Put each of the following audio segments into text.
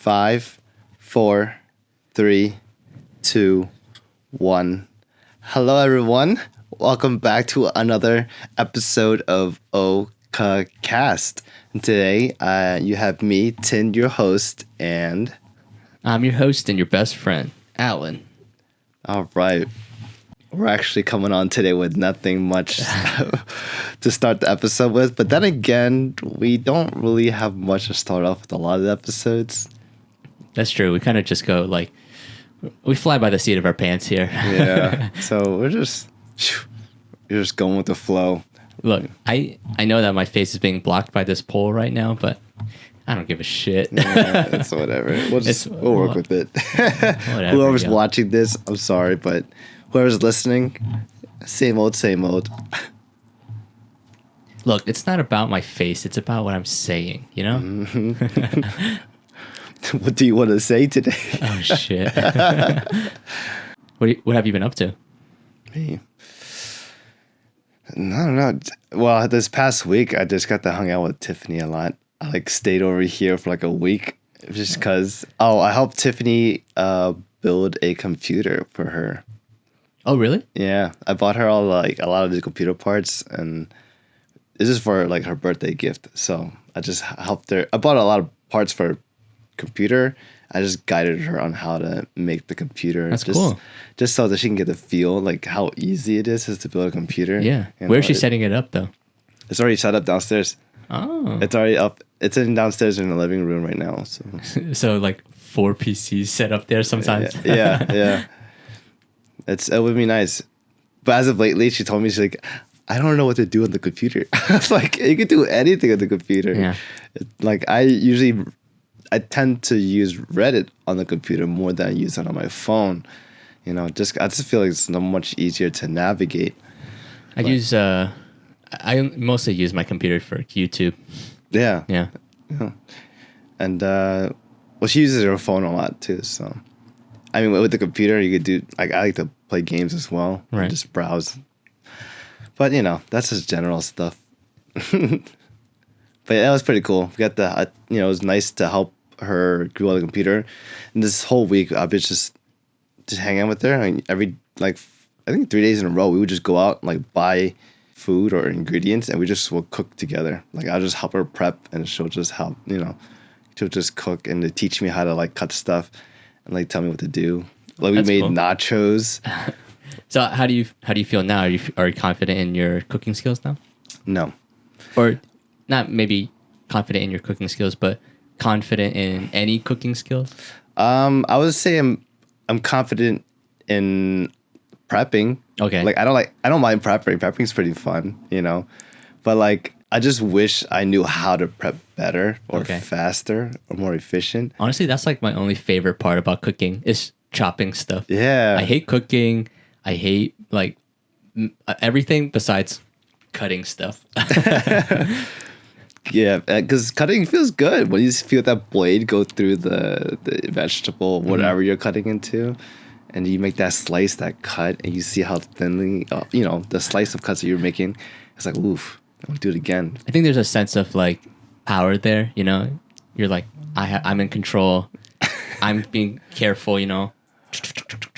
5, 4, 3, 2, 1. Hello, everyone. Welcome back to another episode of Cast. And today, you have me, Tin, your host, and I'm your host and your best friend, Alan. All right. We're actually coming on today with nothing much to start the episode with. But then again, we don't really have much to start off with a lot of the episodes. That's true. We kind of just go like, we fly by the seat of our pants here. Yeah. So we're just going with the flow. Look, I know that my face is being blocked by this pole right now, but I don't give a shit. Yeah, it's whatever. We'll work with it. Whatever, Whoever's watching this, I'm sorry, but whoever's listening, same old, same old. Look, it's not about my face. It's about what I'm saying, you know? Mm-hmm. What do you want to say today? Oh, shit. What have you been up to? Me? I don't know. Well, this past week, I just got to hang out with Tiffany a lot. I stayed over here for a week just because, I helped Tiffany build a computer for her. Oh, really? Yeah, I bought her all a lot of the computer parts, and this is for her birthday gift. So I just helped her. I bought a lot of parts for her computer. I just guided her on how to make the computer. That's cool. Just so that she can get the feel how easy it is to build a compuder. Yeah. Where's she setting it up though? It's already set up downstairs. Oh. It's already up. It's in downstairs in the living room right now. So 4 PCs set up there sometimes. Yeah. It would be nice. But as of lately, she told me, she's like, I don't know what to do on the computer. It's you can do anything on the computer. Yeah. I tend to use Reddit on the computer more than I use it on my phone. I just feel like it's so much easier to navigate. I mostly use my computer for YouTube. Yeah. Yeah. And she uses her phone a lot too. So, I mean, with the computer, you could do I like to play games as well. Right. And just browse. But that's just general stuff. But that was pretty cool. We got it was nice to help her do all the computer. And this whole week, I've been just hanging out with her. I think 3 days in a row, we would just go out and buy food or ingredients, and we just will cook together. I'll just help her prep, and she'll just help. She'll just cook and teach me how to cut stuff and tell me what to do. We made cool nachos. So how do you feel now? Are you confident in your cooking skills now? No. Or not maybe confident in your cooking skills, but confident in any cooking skills? I would say I'm confident in prepping. Okay. I don't mind prepping. Prepping's pretty fun, But I just wish I knew how to prep better or faster or more efficient. Honestly, that's my only favorite part about cooking is chopping stuff. Yeah. I hate cooking. I hate everything besides cutting stuff. Yeah, because cutting feels good when you feel that blade go through the vegetable, whatever you're cutting into, and you make that slice, that cut, and you see how thinly, the slice of cuts that you're making. It's oof, I'll do it again. I think there's a sense of power there. You're I'm in control. I'm being careful.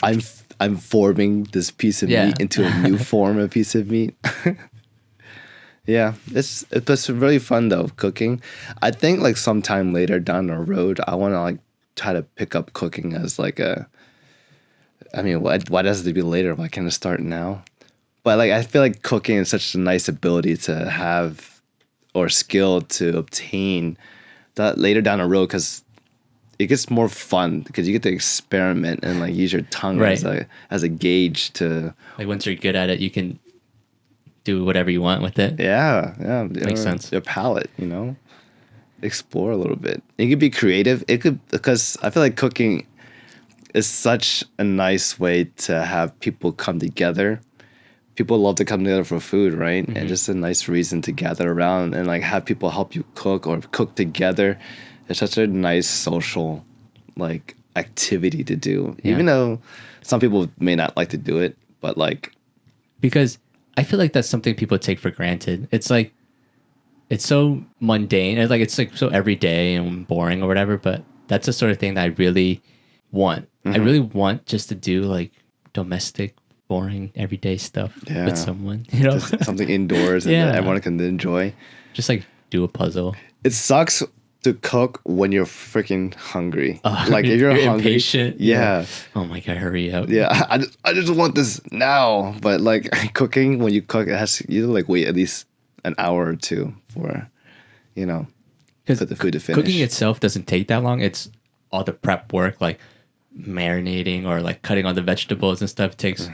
I'm forming this piece of meat into a new form of piece of meat. Yeah, it's really fun though, cooking. I think sometime later down the road, I want to try to pick up cooking as why does it have to be later? Why can't I start now? But I feel like cooking is such a nice ability to have or skill to obtain that later down the road, because it gets more fun because you get to experiment and use your tongue as a gauge to once you're good at it, you can do whatever you want with it. Yeah. Makes sense. Your palate, explore a little bit. It could be creative. Because I feel like cooking is such a nice way to have people come together. People love to come together for food, right? Mm-hmm. And just a nice reason to gather around and have people help you cook or cook together. It's such a nice social activity to do. Yeah. Even though some people may not like to do it, but because I feel like that's something people take for granted. It's it's so mundane. It's so everyday and boring or whatever, but that's the sort of thing that I really want. I really want just to do like domestic, boring, everyday stuff Yeah. with someone, you know? Just something indoors and Yeah. that everyone can enjoy. Just like do a puzzle. It sucks to cook when you're freaking hungry. Like if you're hungry, impatient. yeah. Oh my God, hurry up. Yeah, I just want this now. But like cooking, when you cook, it has you like wait at least an hour or two for, you know, Because for the food to finish. cooking itself doesn't take that long. It's all the prep work, like marinating or like cutting on the vegetables and stuff takes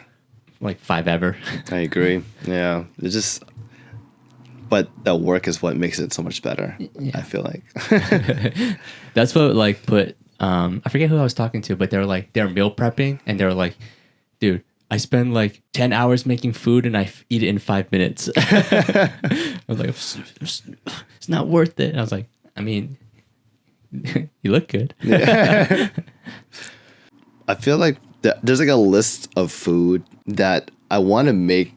like 5 ever. I agree. Yeah, it's just, but the work is what makes it so much better. Yeah. I feel like. That's what like put I forget who I was talking to, but they were like they're meal prepping and they were like, dude, I spend like 10 hours making food and I eat it in 5 minutes. I was like, it's not worth it. And I was like, I mean, you look good. I feel like there's like a list of food that I want to make,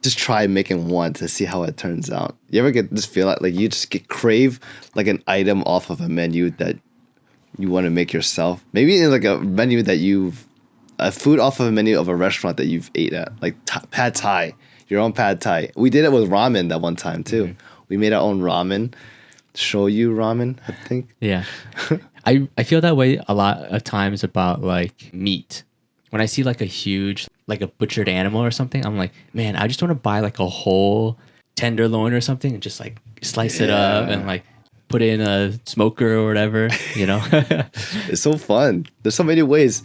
just try making one to see how it turns out. You ever get this feel like you just get crave like an item off of a menu that you want to make yourself? Maybe in like a menu that a food off of a menu of a restaurant that you've ate at, like pad thai, your own pad thai. We did it with ramen that one time too. We made our own ramen, shoyu ramen, I think. Yeah. I feel that way a lot of times about like meat. When I see like a huge, like a butchered animal or something, I'm like, man, I just want to buy like a whole tenderloin or something and just like slice it up and like put it in a smoker or whatever, you know? It's so fun. There's so many ways.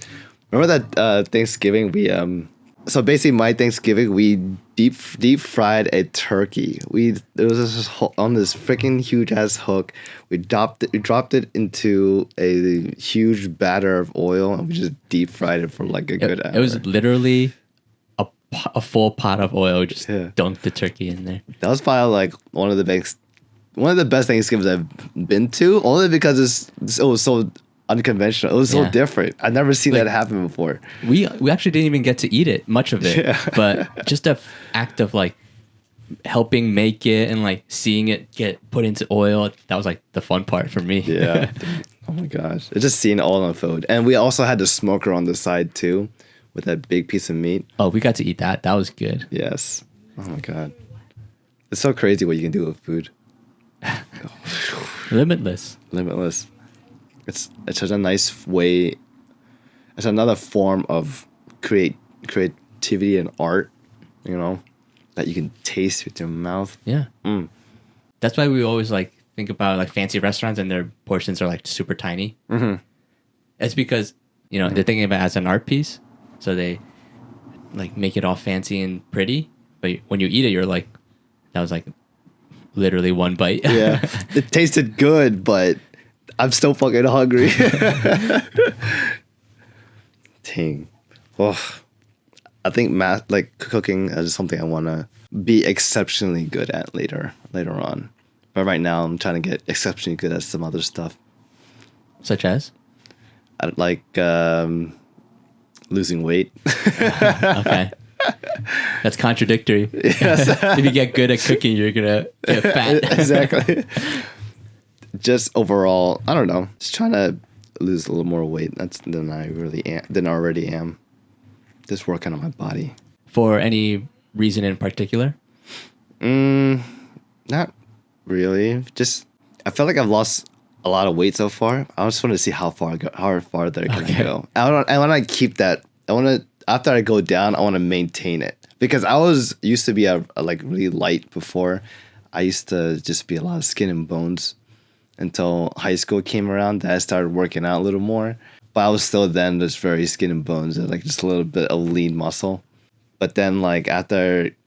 Remember that Thanksgiving so basically my Thanksgiving we deep fried a turkey. It was just on this freaking huge ass hook. We dropped it into a huge batter of oil and we just deep fried it for like a good hour. It was literally a full pot of oil. Just Yeah. dunked the turkey in there. That was probably like one of the best Thanksgivings I've been to, only because it was so unconventional. It was so Yeah. different. I've never seen that happen before. We actually didn't even get to eat it, much of it. Yeah. But just the act of like helping make it and like seeing it get put into oil, that was like the fun part for me. Yeah. Oh my gosh. It's just seeing it all unfold. And we also had the smoker on the side too, with that big piece of meat. Oh, we got to eat that. That was good. Yes. Oh my God. It's so crazy what you can do with food. Limitless. Limitless. It's such a nice way. It's another form of creativity and art, you know, that you can taste with your mouth. Yeah. That's why we always like think about like fancy restaurants and their portions are like super tiny. Mm-hmm. It's because, you know, they're thinking about it as an art piece. So they like make it all fancy and pretty. But when you eat it, you're like, that was like literally one bite. Yeah. It tasted good, but I'm still fucking hungry. Dang. Well, I think cooking is something I want to be exceptionally good at later on. But right now, I'm trying to get exceptionally good at some other stuff. Such as? I like losing weight. Okay. That's contradictory. Yes. If you get good at cooking, you're going to get fat. Exactly. Just overall, I don't know. Just trying to lose a little more weight than I already am. Just working on my body. For any reason in particular? Not really. Just I felt like I've lost a lot of weight so far. I just want to see how far they're gonna go. I want to keep that. After I go down, I want to maintain it because I used to be a like really light before. I used to just be a lot of skin and bones until high school came around. That I started working out a little more, but I was still then just very skin and bones and like just a little bit of lean muscle. But then like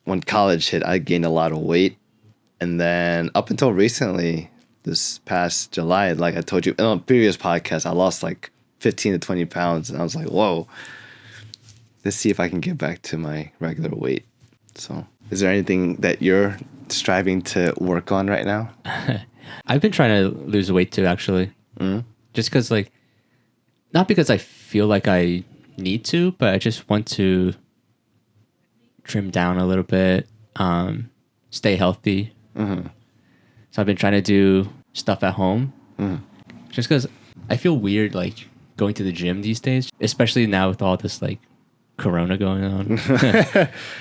when college hit, I gained a lot of weight, and then up until recently, this past July, like I told you in a previous podcast, I lost like 15 to 20 pounds, and I was like, whoa. Let's see if I can get back to my regular weight. So, is there anything that you're striving to work on right now? I've been trying to lose weight too, actually. Just because, like, not because I feel like I need to, but I just want to trim down a little bit, stay healthy. So I've been trying to do stuff at home. Just because I feel weird like going to the gym these days, especially now with all this like corona going on.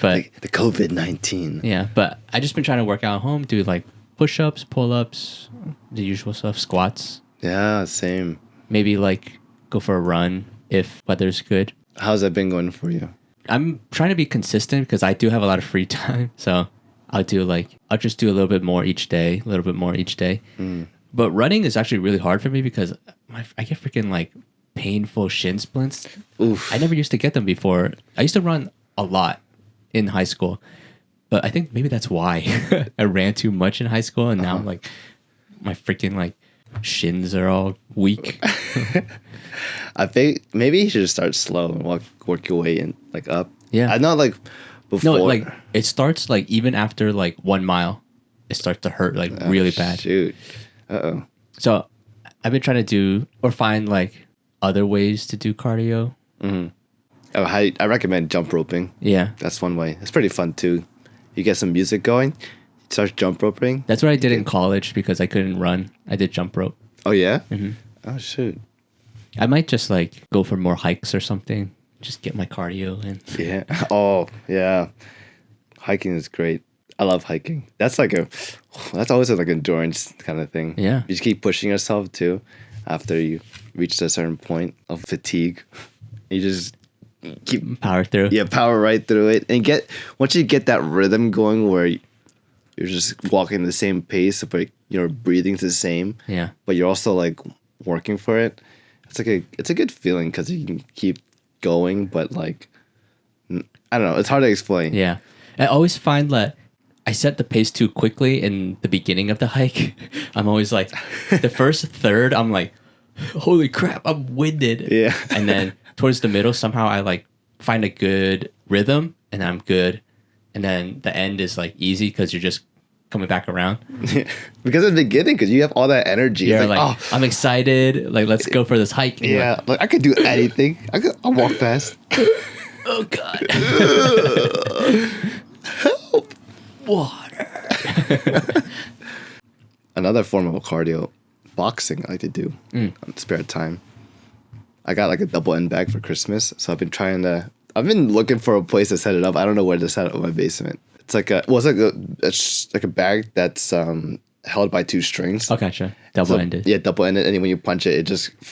But The COVID-19. yeah, but I just been trying to work out at home, do like push-ups, pull-ups, the usual stuff, squats. Yeah, same. Maybe like go for a run if weather's good. How's that been going for you? I'm trying to be consistent because I do have a lot of free time. So I'll just do a little bit more each day, a little bit more each day. But running is actually really hard for me because I get freaking like painful shin splints. Oof. I never used to get them before. I used to run a lot in high school, but I think maybe that's why I ran too much in high school, and now like my freaking like shins are all weak. I think maybe you should just start slow and work your way in like up. Yeah. I know like before. No, like it starts like even after like 1 mile, it starts to hurt like really bad. Shoot. Uh-oh. So I've been trying to do or find like other ways to do cardio. Oh, I recommend jump roping. Yeah. That's one way. It's pretty fun too. You get some music going, start jump roping. That's what I did in college because I couldn't run. I did jump rope. Oh yeah? Oh shoot. I might just like go for more hikes or something. Just get my cardio in. Yeah. Oh yeah. Hiking is great. I love hiking. That's always like endurance kind of thing. Yeah. You just keep pushing yourself too after you reach a certain point of fatigue. You just keep Power through. power right through it. And once you get that rhythm going where you're just walking the same pace, but you're breathing's the same. Yeah. But you're also like working for it. It's a good feeling because you can keep going, but like I don't know, it's hard to explain. Yeah. I always find that I set the pace too quickly in the beginning of the hike. I'm always like, the first third, I'm like, holy crap, I'm winded. Yeah. And then towards the middle, somehow I like find a good rhythm and I'm good. And then the end is like easy because you're just coming back around. Because in the beginning, because you have all that energy. You're It's like, oh, I'm excited. Like, let's go for this hike. And you're yeah, like, like I could do anything. I'll walk fast. oh God. Water. Another form of cardio, boxing. I like to do on spare time. I got like a double end bag for Christmas, so I've been looking for a place to set it up. I don't know where to set it up in my basement. It's like it's like a bag that's held by 2 strings. Oh, gotcha. Double-ended. Yeah, double-ended. And when you punch it,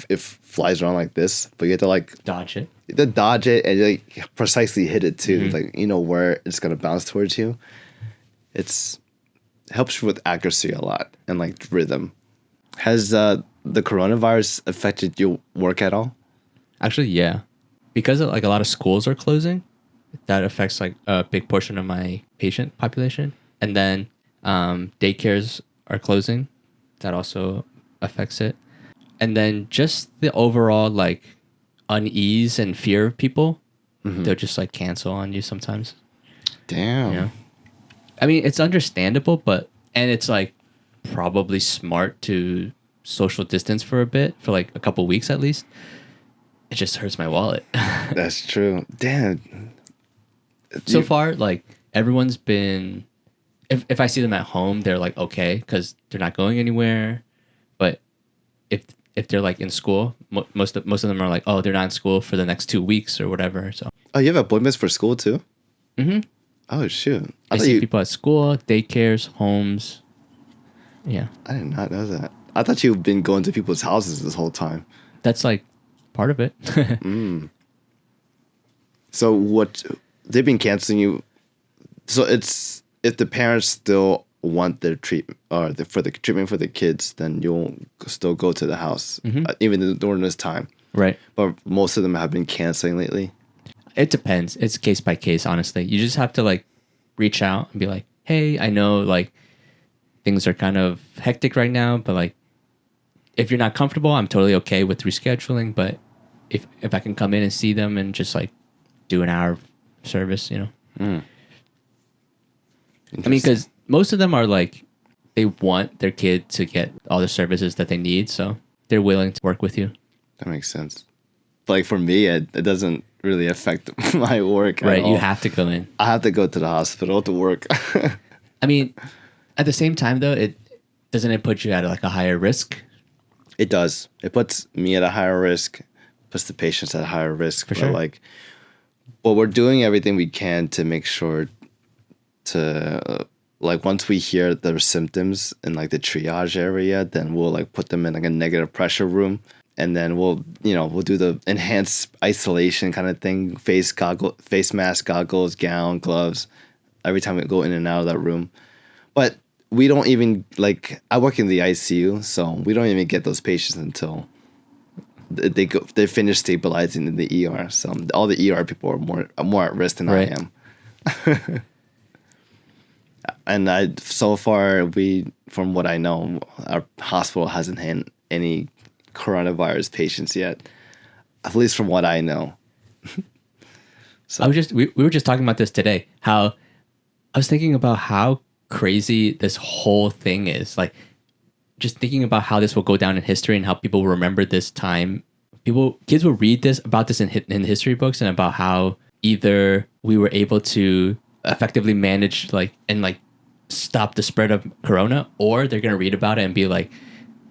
it flies around like this. But you have to like Dodge it. you have to dodge it and like precisely hit it too. Like you know where it's gonna bounce towards you. It helps with accuracy a lot and like rhythm. Has the coronavirus affected your work at all? Actually, yeah. Because like a lot of schools are closing, that affects like a big portion of my patient population. And then daycares are closing. That also affects it. And then just the overall like unease and fear of people, they'll just like cancel on you sometimes. Damn. Yeah. I mean, it's understandable, and it's like probably smart to social distance for a bit, for like a couple weeks at least. It just hurts my wallet. That's true. Damn. So far, like everyone's been, if I see them at home, they're like okay because they're not going anywhere. But if they're like in school, most of them are like, oh, they're not in school for the next 2 weeks or whatever. So Oh, you have appointments for school too? Mm-hmm. Oh shoot! I thought see people at school, daycares, homes. Yeah, I did not know that. I thought you've been going to people's houses this whole time. that's like part of it. So what? They've been canceling you. So it's if the parents still want their treatment or for the treatment for the kids, then you'll still go to the house even during this time. Right. But most of them have been canceling lately. It depends. It's case by case, honestly. You just have to like reach out and be like, hey, I know like things are kind of hectic right now, but like if you're not comfortable, I'm totally okay with rescheduling. But if I can come in and see them and just like do an hour service, you know. I mean, because most of them are like, they want their kid to get all the services that they need. So they're willing to work with you. That makes sense. But like for me, it doesn't really affect my work. Right. At all. You have to go in. I have to go to the hospital to work. I mean, at the same time though, doesn't it put you at like a higher risk? It does. It puts me at a higher risk, puts the patients at a higher risk. For sure. Like, but we're doing everything we can to make sure to like once we hear their symptoms in like the triage area, then we'll like put them in like a negative pressure room, and then we'll do the enhanced isolation kind of thing, face mask, goggles, gown, gloves, every time we go in and out of that room. But we don't even like, I work in the ICU, so we don't even get those patients until they finish stabilizing in the ER. So all the ER people are more at risk than I am. And so far, from what I know, our hospital hasn't had any coronavirus patients yet, at least from what I know. So we were just talking about this today. How I was thinking about how crazy this whole thing is. Like, just thinking about how this will go down in history and how people will remember this time. Kids will read about this in history books, and about how either we were able to effectively manage and stop the spread of corona, or they're going to read about it and be like,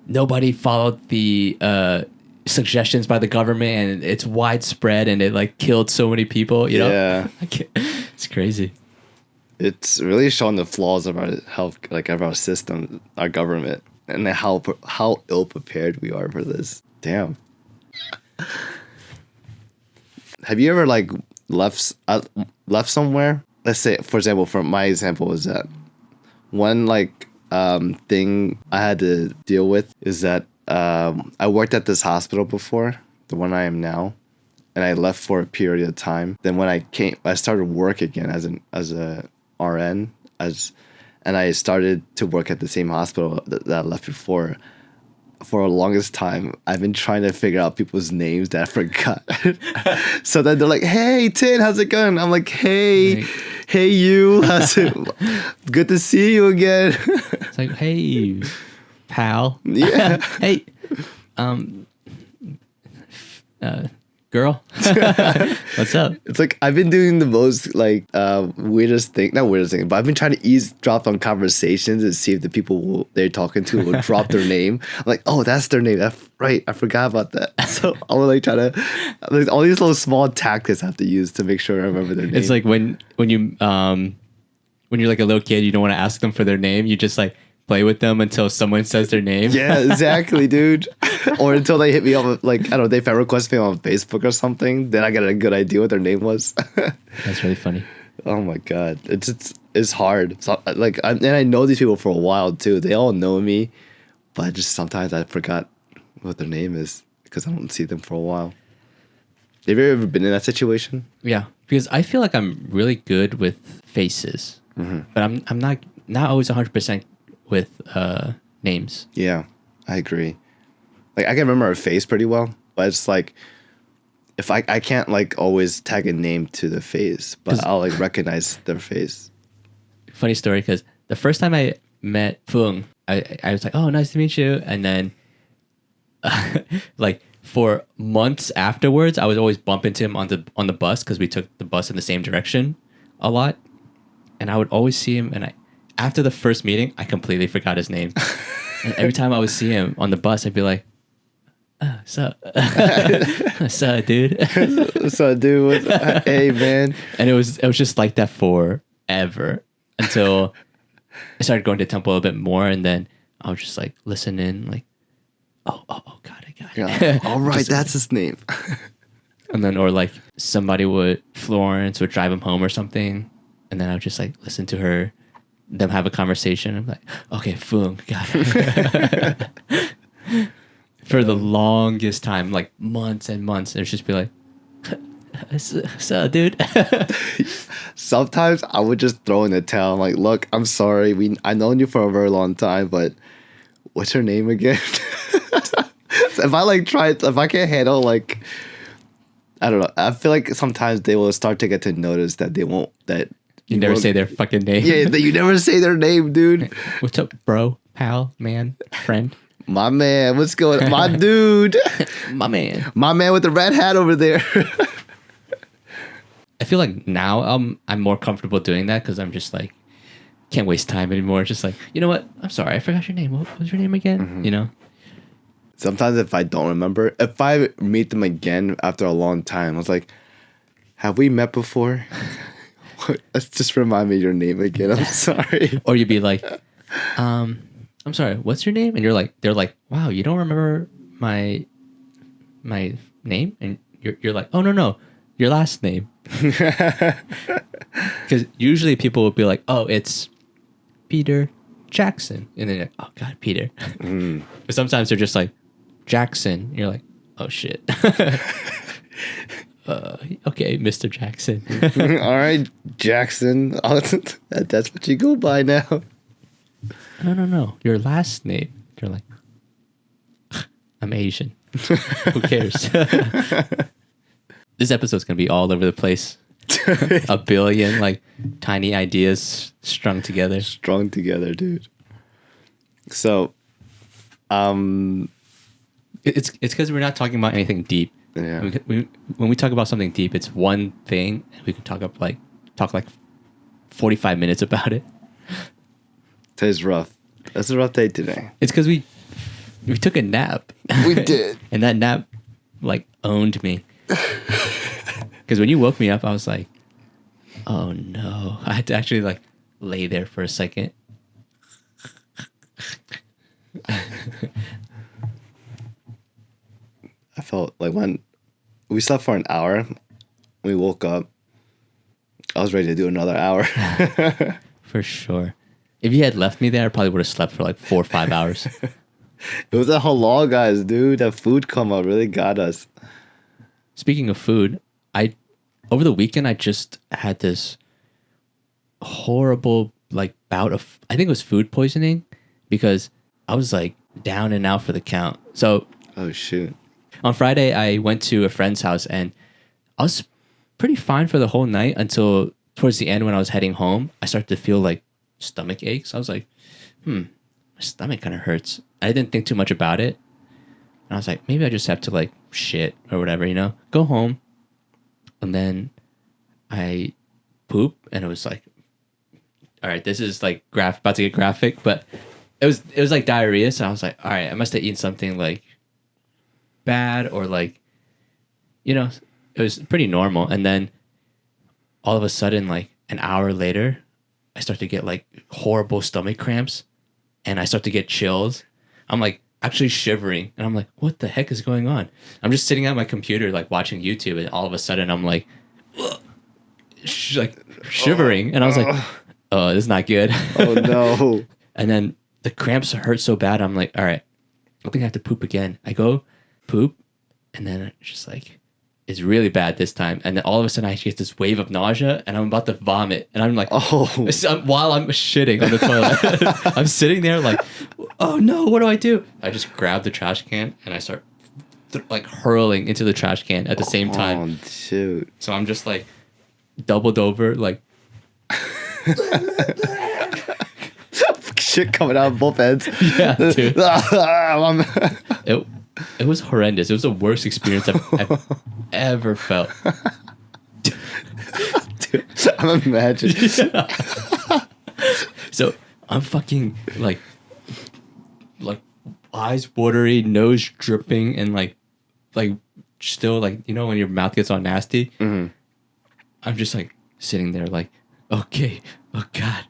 nobody followed the suggestions by the government and it's widespread and it like killed so many people, you know? Yeah. It's crazy. It's really showing the flaws of our health, like of our system, our government, and how ill prepared we are for this. Damn. Have you ever like left somewhere? Let's say, for example, from my example was that one thing I had to deal with is that I worked at this hospital before, the one I am now, and I left for a period of time. Then when I started work again as a RN, and I started to work at the same hospital that I left before. For the longest time, I've been trying to figure out people's names that I forgot. So then they're like, "Hey, Tin, how's it going?" I'm like, "Hey you, how's it? Good to see you again." It's like, "Hey, pal." Yeah. Hey, girl, what's up? It's like I've been doing the most weirdest thing, not weirdest thing, but I've been trying to eavesdrop on conversations and see if the people they're talking to will drop their name. I'm like, oh, that's their name. That's right. I forgot about that. So I will like try to all these little small tactics I have to use to make sure I remember their name. It's like when you're like a little kid, you don't want to ask them for their name. You just like play with them until someone says their name. Yeah, exactly, dude. Or until they hit me up, like, I don't know, they friend request me on Facebook or something, then I get a good idea what their name was. That's really funny. Oh my god, it's hard. So, and I know these people for a while too. They all know me, but just sometimes I forgot what their name is because I don't see them for a while. Have you ever been in that situation? Yeah, because I feel like I'm really good with faces, but I'm not always 100% with names. Yeah, I agree. Like I can remember a face pretty well, but it's like if I can't like always tag a name to the face, but I'll like recognize their face. Funny story, because the first time I met Fung, I was like, "Oh, nice to meet you," and then like for months afterwards, I would always bump into him on the bus because we took the bus in the same direction a lot, and I would always see him. And after the first meeting, I completely forgot his name. And every time I would see him on the bus, I'd be like, sup? Sup, dude? So, dude, hey, man. And it was just like that forever until I started going to temple a bit more, and then I was just like listen in, like, oh, God, I got it. Yeah. All right, that's his name. And then, or like Florence would drive him home or something, and then I would just like listen to them have a conversation. I'm like, okay, Fung, got it. For the longest time, like months and months, it would just be like, so, dude. Sometimes I would just throw in the towel. I'm like, look, I'm sorry. I've known you for a very long time, but what's your name again? So if I can't handle like, I don't know. I feel like sometimes they will start to get to notice that you never say their fucking name. Yeah, that you never say their name, dude. What's up, bro, pal, man, friend? My man, what's going on? My dude. My man. My man with the red hat over there. I feel like now I'm more comfortable doing that because I'm just like, can't waste time anymore. Just like, you know what? I'm sorry, I forgot your name. What was your name again? You know? sometimes if I don't remember, if I meet them again after a long time, I was like, have we met before? Let's just remind me your name again. I'm sorry. Or you'd be like, I'm sorry, what's your name? And they're like, wow, you don't remember my name? And you're like, oh no, your last name. Because usually people will be like, oh, it's Peter Jackson. And then you're like, oh God, Peter. But sometimes they're just like, Jackson. And you're like, oh shit. Okay, Mr. Jackson. All right, Jackson. That's what you go by now. No. Your last name. You're like, I'm Asian. Who cares? This episode's going to be all over the place. A billion, like, tiny ideas strung together. Strung together, dude. So, it's because we're not talking about anything deep. yeah. When we talk about something deep, it's one thing. We can talk like 45 minutes about it. Today's rough. That's a rough day today. It's because we took a nap. We did. And that nap, like, owned me. Because when you woke me up, I was like, oh no. I had to actually, like, lay there for a second. I felt like when we slept for an hour, we woke up, I was ready to do another hour. For sure. If you had left me there, I probably would have slept for like 4 or 5 hours. It was that halal guys, dude. That food coma really got us. Speaking of food, over the weekend I just had this horrible like bout of, I think it was food poisoning, because I was like down and out for the count. So Oh shoot. on Friday I went to a friend's house and I was pretty fine for the whole night until towards the end when I was heading home. I started to feel like stomach aches. I was like, my stomach kind of hurts. I didn't think too much about it. And I was like, maybe I just have to like shit or whatever, go home. And then I poop and it was like, all right, this is like about to get graphic, but it was like diarrhea. So I was like, all right, I must have eaten something like bad or like, it was pretty normal. And then all of a sudden, like an hour later, I start to get like horrible stomach cramps and I start to get chills. I'm like actually shivering and I'm like, what the heck is going on? I'm just sitting at my computer, like watching YouTube, and all of a sudden I'm like, shivering. And I was like, oh, this is not good. Oh no. And then the cramps hurt so bad. I'm like, all right, I think I have to poop again. I go poop and then it's just like, it's really bad this time. And then all of a sudden I get this wave of nausea and I'm about to vomit. And I'm like, while I'm shitting on the toilet, I'm sitting there like, oh no, what do I do? I just grab the trash can and I start like hurling into the trash can at the same time. Oh shoot. So I'm just like doubled over, like shit coming out of both ends. Yeah, dude. It was horrendous. It was the worst experience I've ever felt. Dude, I'm imagining. Yeah. So I'm fucking like eyes watery, nose dripping, and like still like, when your mouth gets all nasty. Mm-hmm. I'm just like sitting there like, okay, oh God.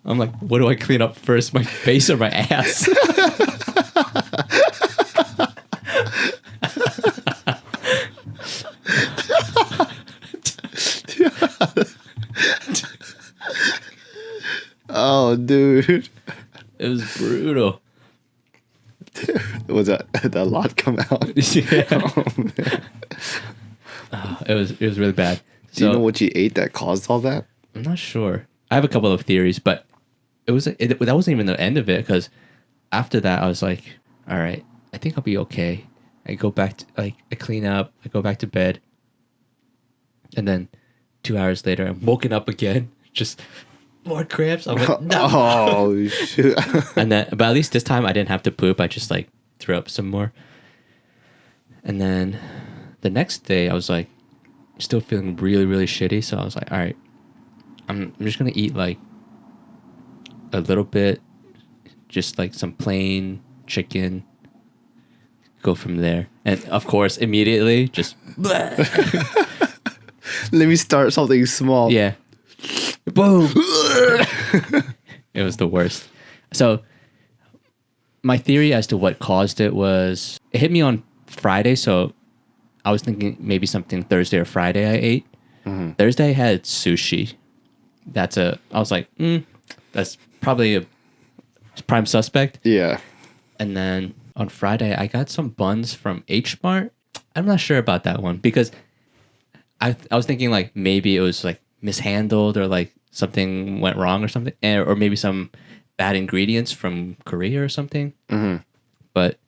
I'm like, what do I clean up first, my face or my ass? Oh, dude. It was brutal. Was that lot come out? Yeah. Oh, man. It was really bad. Do you know what you ate that caused all that? I'm not sure. I have a couple of theories, but that wasn't even the end of it, because after that I was like, all right, I think I'll be okay. I go back to, I clean up, I go back to bed, and then 2 hours later I'm woken up again, just more cramps. I'm like, no. Oh shoot. But at least this time I didn't have to poop. I just like threw up some more. And then the next day I was like still feeling really, really shitty. So I was like, all right, I'm just going to eat like a little bit, just like some plain chicken go from there. And of course, immediately just Let me start something small. yeah, boom. It was the worst. So my theory as to what caused it was it hit me on Friday. So I was thinking maybe something Thursday or Friday I ate. Thursday I had sushi. I was like, that's probably a prime suspect. Yeah. And then on Friday, I got some buns from H Mart. I'm not sure about that one because I was thinking like maybe it was like mishandled or like something went wrong or something, or maybe some bad ingredients from Korea or something. But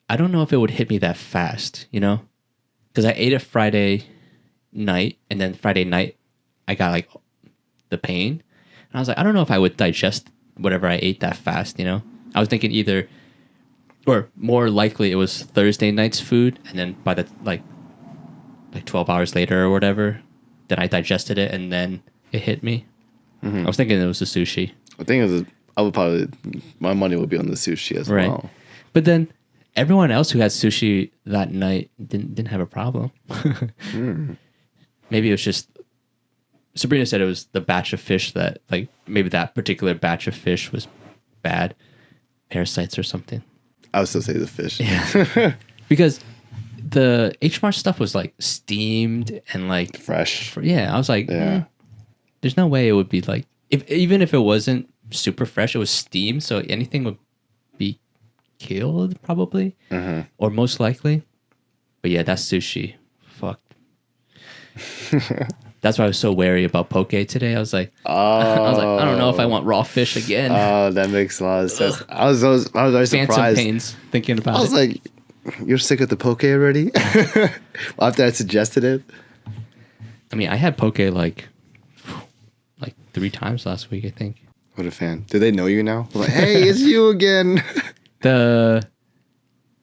I don't know if it would hit me that fast, because I ate it Friday night, and then Friday night I got like the pain, and I was like, I don't know if I would digest whatever I ate that fast. I was thinking either, or more likely, it was Thursday night's food, and then by the like 12 hours later or whatever, then I digested it, and then it hit me. I was thinking it was the sushi. I think my money would be on the sushi as well. But then everyone else who had sushi that night didn't have a problem. Maybe it was just Sabrina said it was the batch of fish that like maybe that particular batch of fish was bad, parasites or something. I would still say the fish. Yeah. Because the H Mart stuff was like steamed and like Fresh. Yeah, I was like, there's no way it would be like even if it wasn't super fresh, it was steamed, so anything would be killed probably, or most likely. But yeah, that's sushi. Fuck. That's why I was so wary about poke today. I was like, I don't know if I want raw fish again. Oh, that makes a lot of sense. I was very Phantom surprised. pains thinking about it. I was like, you're sick of the poke already? After I suggested it. I mean, I had poke like 3 times last week, I think. What a fan. Do they know you now? Like, hey, it's you again. The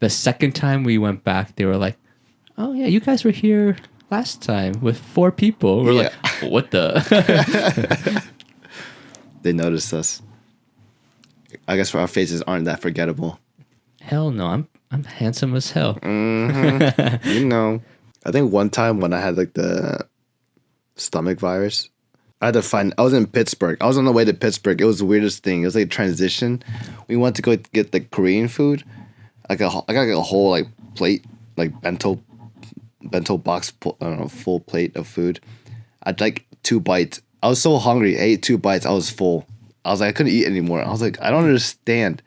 second time we went back, they were like, oh yeah, you guys were here last time with 4 people. We're like, what the? They noticed us. I guess our faces aren't that forgettable. Hell no, I'm handsome as hell. I think one time when I had like the stomach virus, I was in Pittsburgh. I was on the way to Pittsburgh. It was the weirdest thing. It was like a transition. We went to go get the Korean food. I got like a whole like plate, like bento box, I don't know, full plate of food. I'd like 2 bites. I was so hungry. I ate 2 bites. I was full. I was like, I couldn't eat anymore. I was like, I don't understand.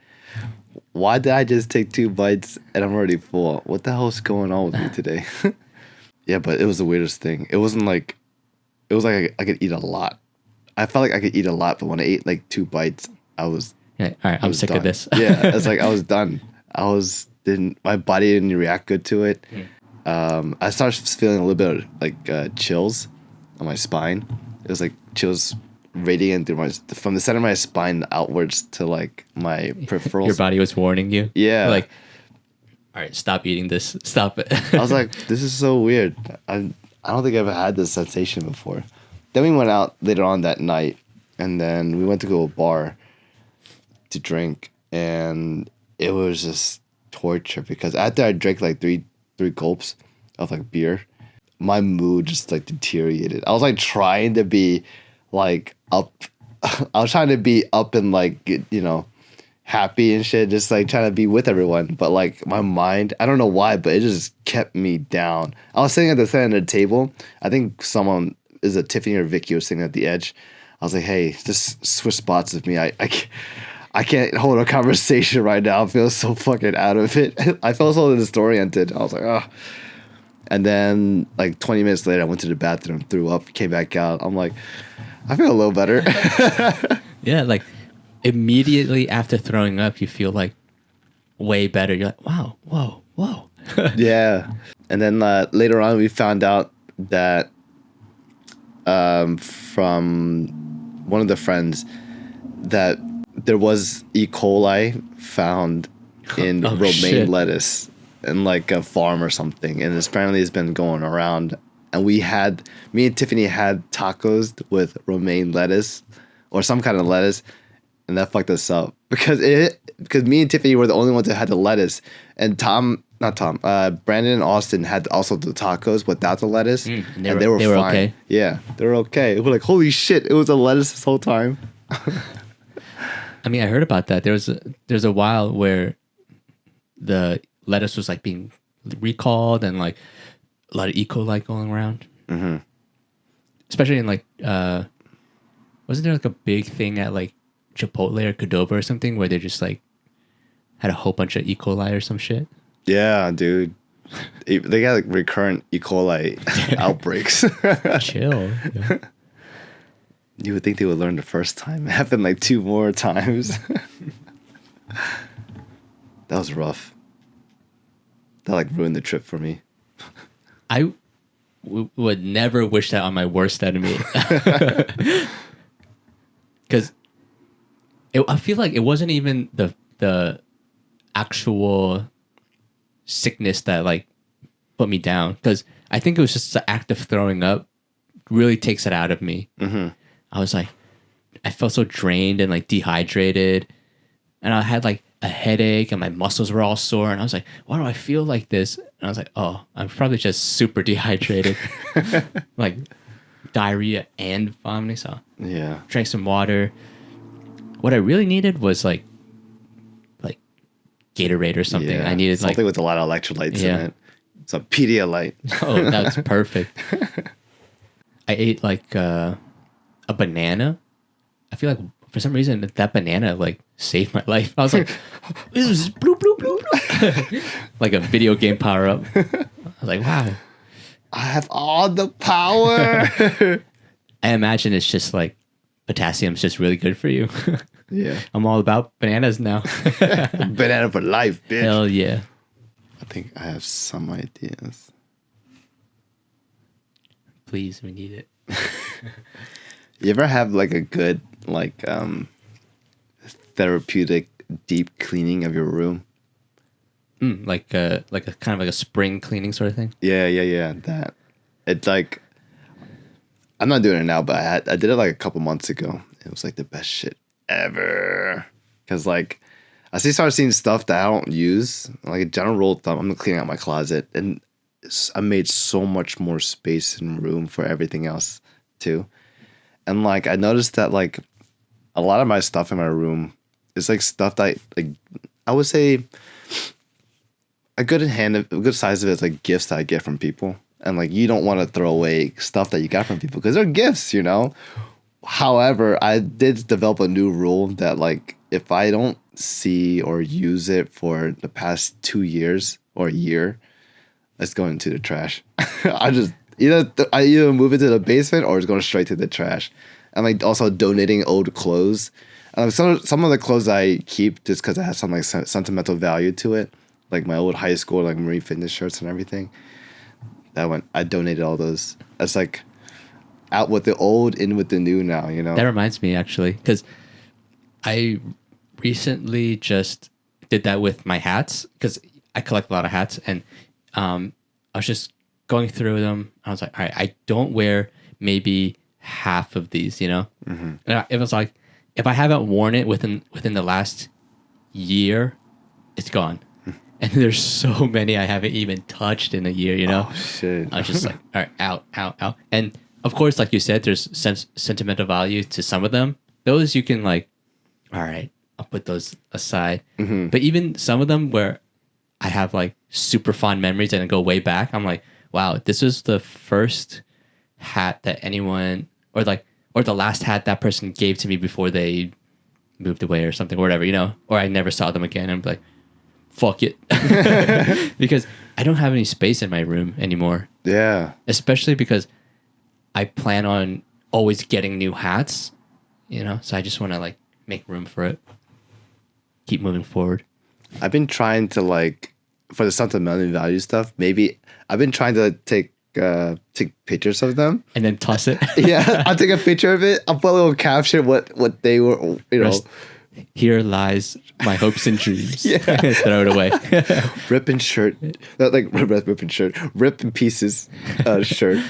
Why did I just take 2 bites and I'm already full? What the hell is going on with me today? Yeah, but it was the weirdest thing. It was like I could eat a lot. I felt like I could eat a lot, but when I ate like 2 bites, I was all right, I'm sick done. of this. Yeah, it's like I was done. My body didn't react good to it. I started feeling a little bit of like chills on my spine. It was like chills radiating from the center of my spine outwards to like my peripherals. Your body was warning you. Yeah. Like, all right, stop eating this. Stop it. I was like, this is so weird. I don't think I've ever had this sensation before. Then we went out later on that night, and then we went to go to a bar to drink, and it was just torture because after I drank like three gulps of like beer, my mood just like deteriorated. I was like trying to be like up. I was trying to be up and like, happy and shit, just like trying to be with everyone. But like my mind, I don't know why, but it just kept me down. I was sitting at the center of the table. I think someone, is it Tiffany or Vicky, was sitting at the edge. I was like, hey, just switch spots with me. I can't hold a conversation right now. I feel so fucking out of it. I felt so disoriented. I was like, oh. And then like 20 minutes later, I went to the bathroom, threw up, came back out. I'm like, I feel a little better. Yeah, like immediately after throwing up, you feel like way better. You're like, wow, whoa. Yeah. And then later on, we found out that from one of the friends that there was E. coli found in romaine lettuce in like a farm or something. And apparently it's been going around. And me and Tiffany had tacos with romaine lettuce or some kind of lettuce. And that fucked us up because me and Tiffany were the only ones that had the lettuce. And Tom not Tom. Brandon and Austin had also the tacos without the lettuce, And and they were fine. okay. Yeah, they were okay. We're like, holy shit! It was a lettuce this whole time. I mean, I heard about that. There's a while where the lettuce was like being recalled and like a lot of E. coli going around. Mm-hmm. Especially in like, wasn't there like a big thing at like Chipotle or Qdoba or something where they just like had a whole bunch of E. coli or some shit? Yeah, dude. They got like recurrent E. coli outbreaks. Chill. Yeah. You would think they would learn the first time. It happened like 2 more times. That was rough. That like ruined the trip for me. I would never wish that on my worst enemy. Because I feel like it wasn't even the actual sickness that like put me down. Because I think it was just the act of throwing up really takes it out of me. Mm-hmm. I was like, I felt so drained and like dehydrated. And I had like a headache and my muscles were all sore. And I was like, why do I feel like this? And I was like, oh, I'm probably just super dehydrated. Like diarrhea and vomiting. So Yeah. drank some water. What I really needed was like Gatorade or something. Yeah. I needed something like, with a lot of electrolytes Yeah. in it. Some Pedialyte. oh, that's perfect. I ate like a banana. I feel like for some reason that banana like saved my life. I was like, this is bloop, bloop, bloop, bloop. Like a video game power up. I was like, wow. I have all the power. I imagine it's just like potassium's just really good for you. Yeah. I'm all about bananas now. Banana for life, bitch. Hell yeah. I think I have some ideas. Please, we need it. You ever have like a good like therapeutic deep cleaning of your room? Like a kind of like a spring cleaning sort of thing. Yeah. That it's like I'm not doing it now, but I did it like a couple months ago. It was like the best shit ever. Cause like I started seeing stuff that I don't use. Like a general rule of thumb, I'm cleaning out my closet, and I made so much more space and room for everything else too. And like I noticed that like a lot of my stuff in my room is like stuff that I would say a good size of it is like gifts that I get from people. And like you don't want to throw away stuff that you got from people because they're gifts, you know? However, I did develop a new rule that like if I don't see or use it for the past 2 years or a year, it's going into the trash. I either move it to the basement or it's going straight to the trash. And like also donating old clothes. Some of the clothes I keep just because it has some like sentimental value to it, like my old high school like Marine Fitness shirts and everything. I donated all those. That's like out with the old, in with the new now. You know. That reminds me actually, because I recently just did that with my hats because I collect a lot of hats, and I was just going through them. I was like, all right, I don't wear maybe half of these, you know. Mm-hmm. And it was like, if I haven't worn it within the last year, it's gone. And there's so many I haven't even touched in a year, you know. Oh shit! I was just like, all right, out. And of course, like you said, there's sentimental value to some of them. Those you can like, all right, I'll put those aside. Mm-hmm. But even some of them where I have like super fond memories and go way back, I'm like, wow, this was the first hat that anyone or the last hat that person gave to me before they moved away or something or whatever, you know, or I never saw them again. I'm like, fuck it. Because I don't have any space in my room anymore. Yeah. Especially because I plan on always getting new hats, you know, so I just want to like make room for it. Keep moving forward. I've been trying to like, for the sentimental value stuff, maybe I've been trying to take pictures of them and then toss it. Yeah, I'll take a picture of it. I'll put a little caption what they were, you know. Here lies my hopes and dreams. Yeah. Throw it away. Ripping shirt, not like ripping shirt, rip in pieces shirt.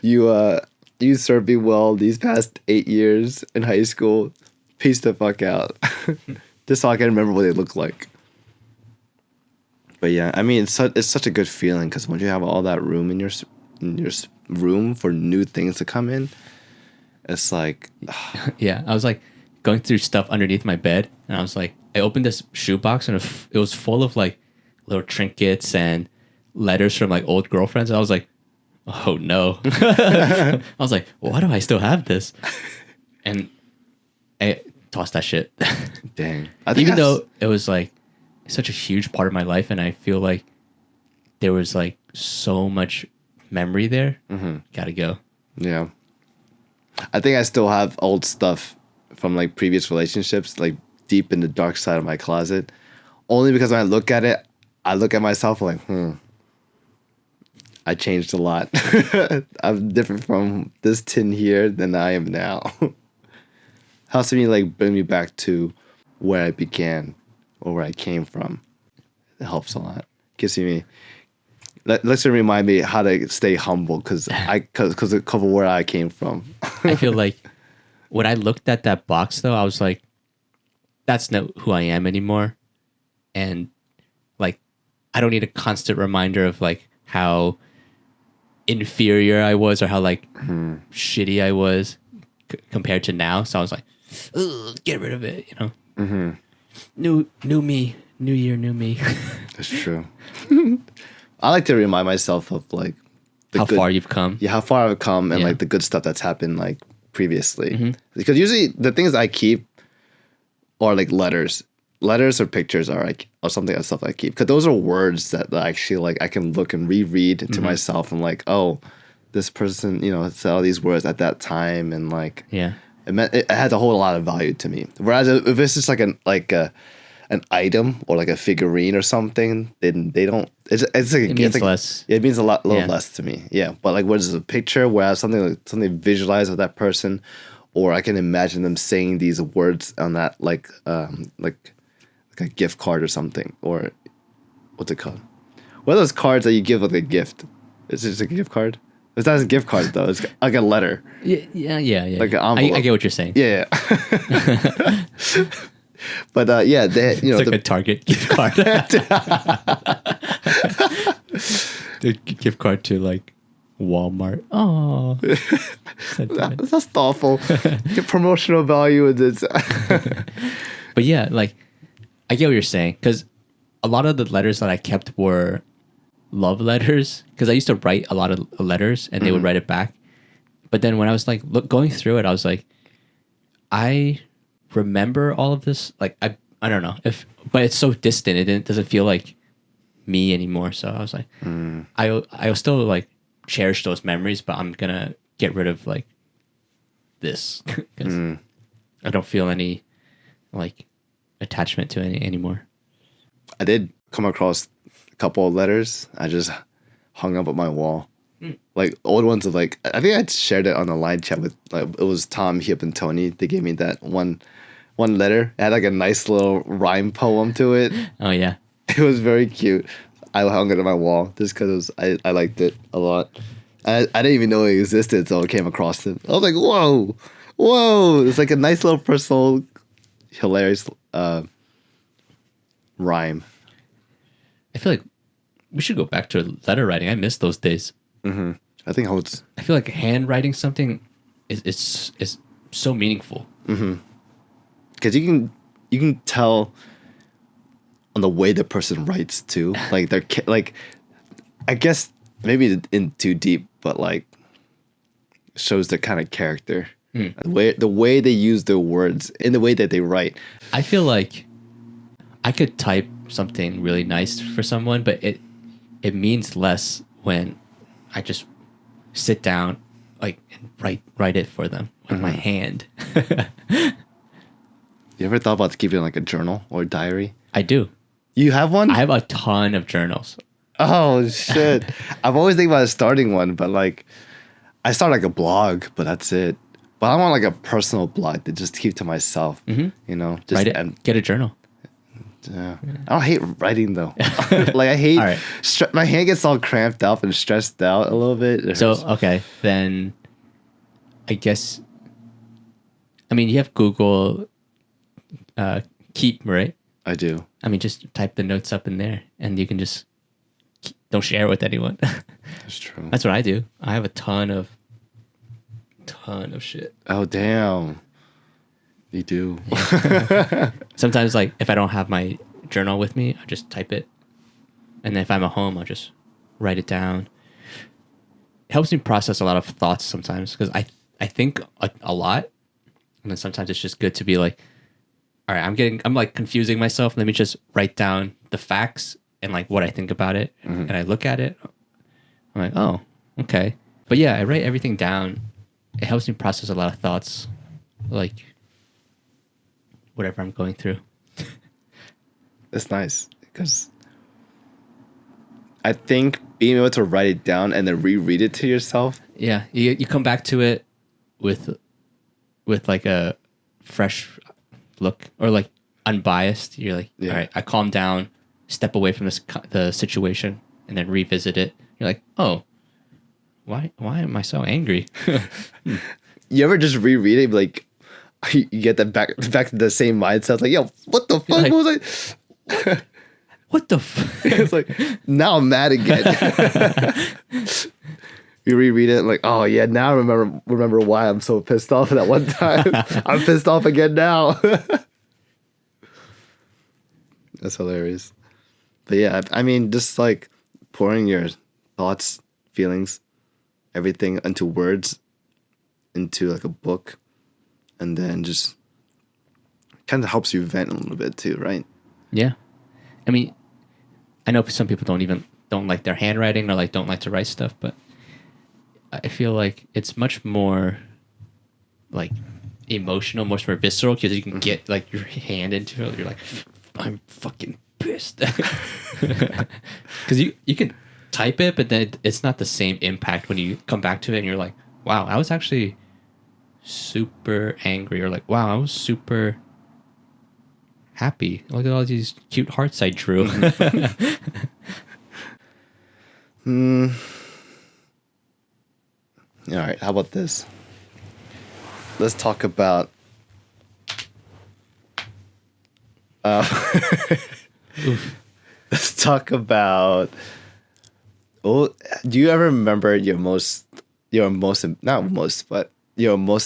You served me well these past 8 years in high school. Peace the fuck out. Just so I can remember what they look like. But yeah, I mean, it's such a good feeling because once you have all that room in room for new things to come in, it's like, Yeah, I was like going through stuff underneath my bed, and I was like, I opened this shoebox, and it was full of like little trinkets and letters from like old girlfriends. And I was like, oh no. I was like, why do I still have this? And I tossed that shit. dang. Even though it was like such a huge part of my life, and I feel like there was like so much memory there. Gotta go. Yeah. I think I still have old stuff from like previous relationships, like deep in the dark side of my closet. Only because when I look at it, I look at myself like, I changed a lot. I'm different from this tin here than I am now. Helps me like bring me back to where I began or where I came from. It helps a lot. Gives me let's remind me how to stay humble because of where I came from. I feel like when I looked at that box though, I was like, that's not who I am anymore. And like, I don't need a constant reminder of like how inferior I was or how like shitty I was compared to now. So I was like, ugh, get rid of it, you know? New me, new year, new me. That's true. I like to remind myself of like how far you've come. Yeah, how far I've come and like the good stuff that's happened like previously. Because usually the things I keep are like letters or pictures are like or something of stuff I keep. Because those are words that actually like I can look and reread to myself and like, oh, this person, you know, said all these words at that time and like it has a whole lot of value to me. Whereas if it's just like an item or like a figurine or something, then they don't. It's like it means less. Yeah, it means a little less to me. Yeah, but like, what is a picture where I have something visualized of that person, or I can imagine them saying these words on that like a gift card or something, or what's it called? What are those cards that you give with a gift? It's just a gift card. It's not a gift card though. It's like a letter. Yeah. Like an envelope. I get what you're saying. Yeah. But yeah, they, you know, it's like a Target gift card. The gift card to like Walmart. Oh, that's thoughtful. Get promotional value in this. But yeah, like I get what you're saying because a lot of the letters that I kept were love letters because I used to write a lot of letters and they would write it back. But then when I was like going through it, I was like, I remember all of this. Like I don't know but it's so distant. It doesn't feel like me anymore. So I was like, I'll still like cherish those memories, but I'm gonna get rid of like this because I don't feel any like attachment to any anymore. I did come across a couple of letters. I just hung up on my wall. Like old ones of like I think I shared it on the line chat with like it was Tom, Hip, and Tony. They gave me that one letter. It had like a nice little rhyme poem to it. Oh yeah, it was very cute. I hung it on my wall just because I liked it a lot. I didn't even know it existed until I came across it. I was like, whoa! It's like a nice little personal, hilarious rhyme. I feel like we should go back to letter writing. I miss those days. I think I feel like handwriting something is so meaningful. Because you can tell on the way the person writes too. Like they're like, I guess maybe in too deep, but like shows their kind of character. The way they use their words in the way that they write. I feel like I could type something really nice for someone, but it means less when I just sit down like and write it for them with my hand. You ever thought about keeping like a journal or a diary? I do. You have one? I have a ton of journals. Oh shit! I've always thinking about starting one, but like, I start like a blog, but that's it. But I want like a personal blog to just keep to myself. You know, just write it. Get a journal. Yeah. I don't hate writing though. Like I hate my hand gets all cramped up and stressed out a little bit. So okay, then I guess I mean you have Google Keep, right? I do. I mean, just type the notes up in there, and you can just don't share it with anyone. That's true. That's what I do. I have a ton of shit. Oh, damn. You do. Sometimes, like, if I don't have my journal with me, I just type it. And then if I'm at home, I'll just write it down. It helps me process a lot of thoughts sometimes because I think a lot. And then sometimes it's just good to be like, all right, I'm like confusing myself. Let me just write down the facts and like what I think about it. Mm-hmm. And I look at it. I'm like, oh, okay. But yeah, I write everything down. It helps me process a lot of thoughts, like whatever I'm going through. It's nice because I think being able to write it down and then reread it to yourself. Yeah, you come back to it with like a fresh look or like unbiased. You're like, all right, I calm down, step away from the situation, and then revisit it. You're like, oh, why am I so angry? You ever just reread it like you get that back to the same mindset? Like, yo, what the fuck like, what was I? What the? It's like now I'm mad again. You reread it like, oh yeah, now I remember why I'm so pissed off that one time. I'm pissed off again now. That's hilarious. But yeah, I mean, just like pouring your thoughts, feelings, everything into words, into like a book, and then just kind of helps you vent a little bit too, right? Yeah, I mean, I know some people don't like their handwriting or like don't like to write stuff, but I feel like it's much more like emotional, much more visceral because you can get like your hand into it. You're like, I'm fucking pissed. Because you can type it, but then it's not the same impact when you come back to it and you're like, wow, I was actually super angry, or like, wow, I was super happy. Look at all these cute hearts I drew. All right, how about this? Let's talk about let's talk about do you ever remember your most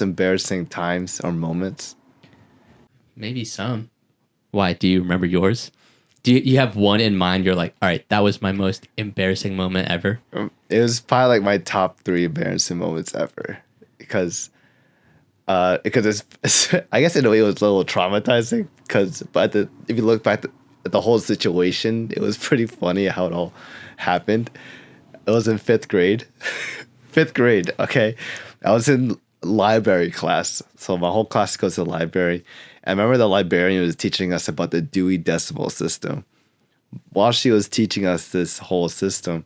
embarrassing times or moments? Maybe some. Why? Do you remember yours? Do you have one in mind? You're like, all right, that was my most embarrassing moment ever. It was probably like my top 3 embarrassing moments ever because it's I guess in a way it was a little traumatizing but if you look back at the whole situation, it was pretty funny how it all happened. It was in 5th grade. 5th grade, okay. I was in library class, so my whole class goes to the library. I remember the librarian was teaching us about the Dewey Decimal System. While she was teaching us this whole system,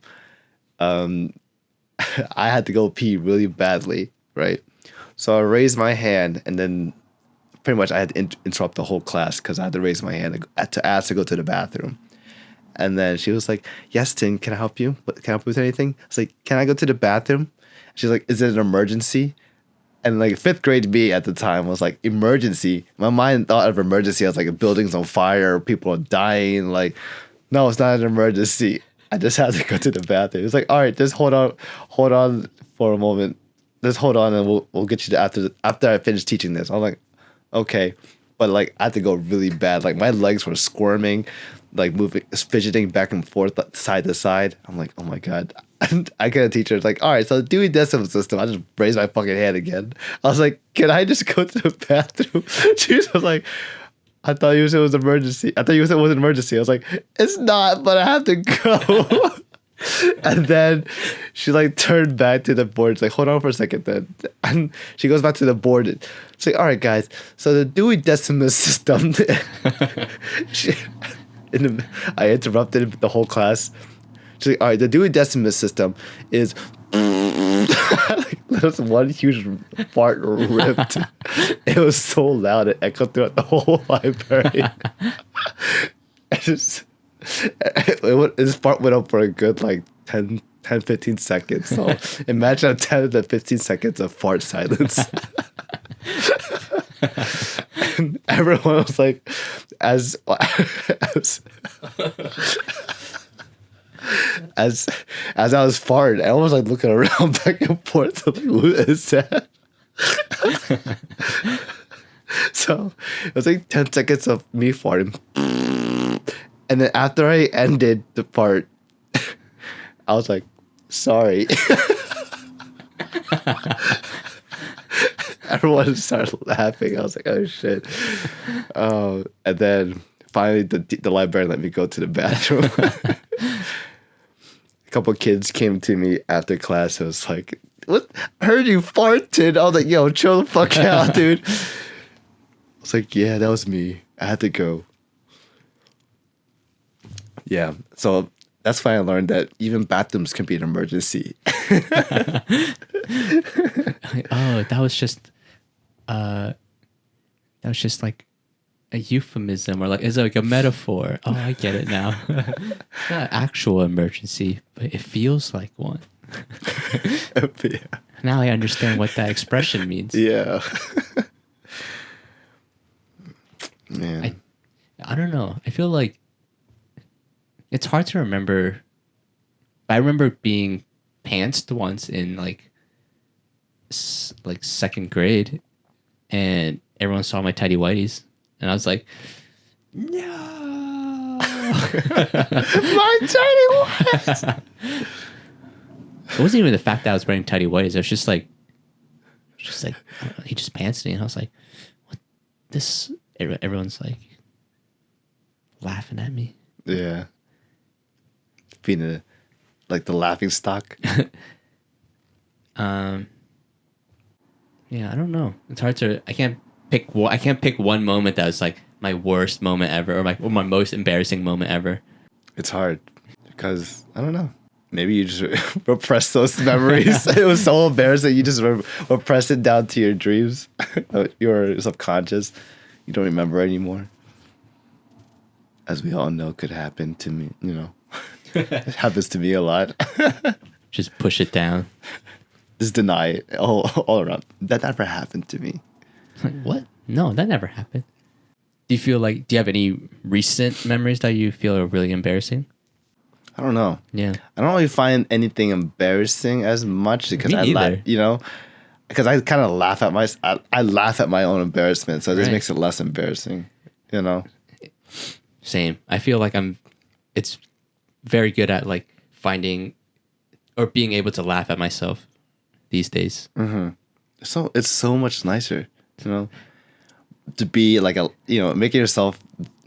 I had to go pee really badly, right? So I raised my hand, and then pretty much I had to interrupt the whole class because I had to raise my hand to ask to go to the bathroom. And then she was like, yes, Tin, can I help you? Can I help you with anything? I was like, can I go to the bathroom? She's like, is it an emergency? And like 5th grade me at the time was like, emergency. My mind thought of emergency as like a building's on fire, people are dying. Like, no, it's not an emergency. I just had to go to the bathroom. It's like, all right, just hold on for a moment. Just hold on and we'll get you to after I finish teaching this. I'm like, okay. But like I had to go really bad. Like my legs were squirming, like moving, fidgeting back and forth, side to side. I'm like, oh my God. And I get a teacher like, all right, so Dewey Decimal System. I just raised my fucking hand again. I was like, can I just go to the bathroom? She was like, I thought you said it was an emergency. I thought you said it was an emergency. I was like, it's not, but I have to go. And then she like turned back to the board. She's like, hold on for a second then. And she goes back to the board. She's like, all right, guys. So the Dewey Decimal System. I interrupted the whole class. She's like, all right, the Dewey Decimal System is there's one huge fart ripped. It was so loud it echoed throughout the whole library. This fart went up for a good like 10-15 seconds. So imagine 10 to 15 seconds of fart silence. everyone was like, as as as I was farting, I was like looking around back and forth, like, who is that? So it was like 10 seconds of me farting, and then after I ended the part, I was like, sorry. Everyone started laughing. I was like, oh shit. And then finally the librarian let me go to the bathroom. A couple of kids came to me after class and was like, what? I heard you farted. I was like, yo, chill the fuck out, dude. I was like, yeah, that was me. I had to go. Yeah. So that's why I learned that even bathrooms can be an emergency. Oh, that was just like a euphemism, or like it's like a metaphor. Oh, I get it now. It's not an actual emergency, but it feels like one. Yeah. Now I understand what that expression means. Yeah. Man. I don't know. I feel like it's hard to remember. But I remember being pantsed once in like second grade, and everyone saw my tidy whities, and I was like, no. My tiny whities. It wasn't even the fact that I was wearing tidy whities. It was just like he just pantsed me, and I was like, what? This? Everyone's like laughing at me. Yeah. Being like the laughing stock. Yeah, I don't know. It's hard to. I can't pick one moment that was like my worst moment ever, or my most embarrassing moment ever. It's hard because I don't know. Maybe you just repress those memories. It was so embarrassing. You just repress it down to your dreams, your subconscious. You don't remember anymore. As we all know, could happen to me. You know, it happens to me a lot. Just push it down. Just deny it all around. That never happened to me. Like, what? No, that never happened. Do you have any recent memories that you feel are really embarrassing? I don't know. Yeah. I don't really find anything embarrassing as much because because I kind of laugh at I laugh at my own embarrassment, so it just Right. makes it less embarrassing, you know? Same. I feel like it's very good at like finding or being able to laugh at myself these days. Mm-hmm. So it's so much nicer, you know, to be like making yourself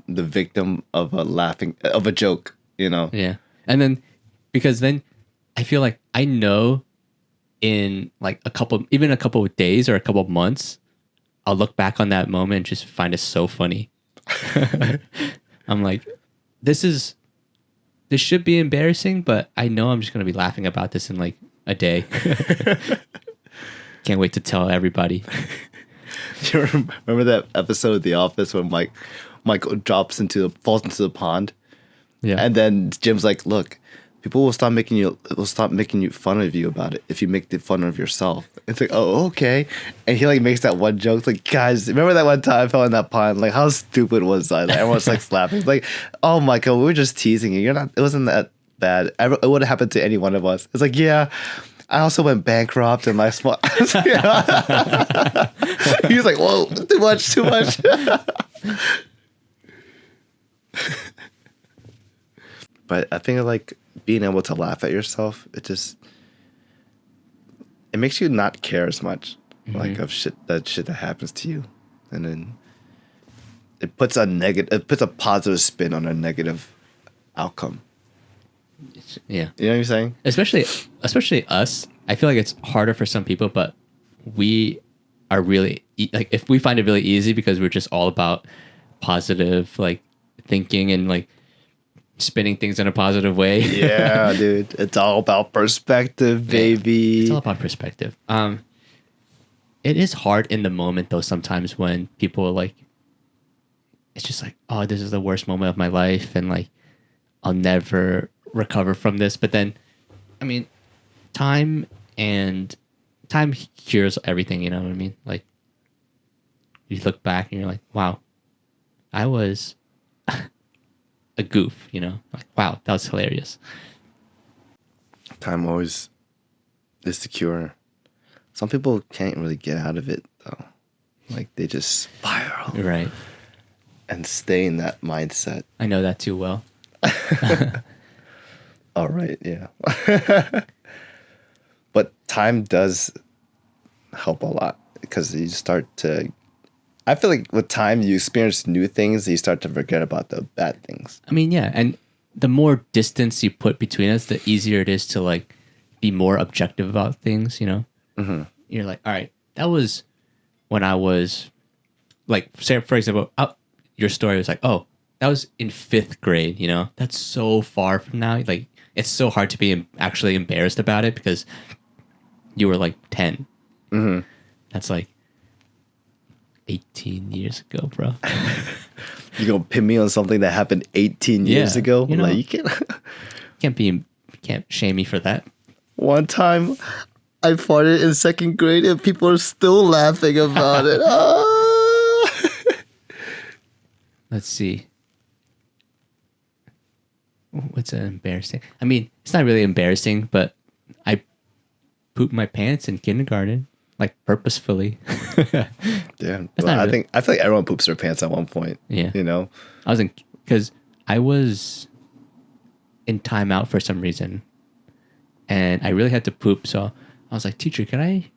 the victim of a joke, you know? Yeah. And then, because then I feel like I know in like a couple of days or a couple of months, I'll look back on that moment and just find it so funny. I'm like, this should be embarrassing, but I know I'm just going to be laughing about this in like a day. Can't wait to tell everybody. You remember that episode of The Office when Mike falls into the pond? Yeah. And then Jim's like, look, people will stop making fun of you about it if you make the fun of yourself. It's like, oh, okay. And he like makes that one joke. It's like, guys, remember that one time I fell in that pond? Like, how stupid was I? Like, everyone's like laughing. Like, oh my God, we were just teasing you. It wasn't that bad. It would have happened to any one of us. It's like, yeah, I also went bankrupt and my small. He was like, whoa, too much. But I think like being able to laugh at yourself, it makes you not care as much, like of shit that happens to you, and then it puts a positive spin on a negative outcome. Yeah. You know what I'm saying? Especially us. I feel like it's harder for some people, but we are really like, if we find it really easy because we're just all about positive like thinking and like spinning things in a positive way. Yeah, dude. It's all about perspective, baby. It's all about perspective. It is hard in the moment though sometimes when people are like, it's just like, oh, this is the worst moment of my life and like I'll never recover from this. But then, I mean, time cures everything, you know what I mean? Like you look back and you're like, wow, I was a goof, you know? Like, wow, that was hilarious. Time always is the cure. Some people can't really get out of it though. Like they just spiral Right. and stay in that mindset. I know that too well. All right, yeah. But time does help a lot because you start to. I feel like with time you experience new things, you start to forget about the bad things. I mean, yeah, and the more distance you put between us, the easier it is to like be more objective about things, you know? Mm-hmm. You're like, all right, that was when I was like, say, for example, your story was like, oh, that was in 5th grade, you know? That's so far from now. Like, it's so hard to be actually embarrassed about it because you were like 10. Mm-hmm. That's like 18 years ago, bro. You gonna pin me on something that happened 18 years ago? You know, like you can't shame me for that. One time, I farted in 2nd grade and people are still laughing about it. Ah! Let's see. What's embarrassing? I mean, it's not really embarrassing, but I pooped my pants in kindergarten, like purposefully. Yeah, well, I feel like everyone poops their pants at one point. Yeah, you know. because I was in timeout for some reason, and I really had to poop. So I was like, "Teacher, can I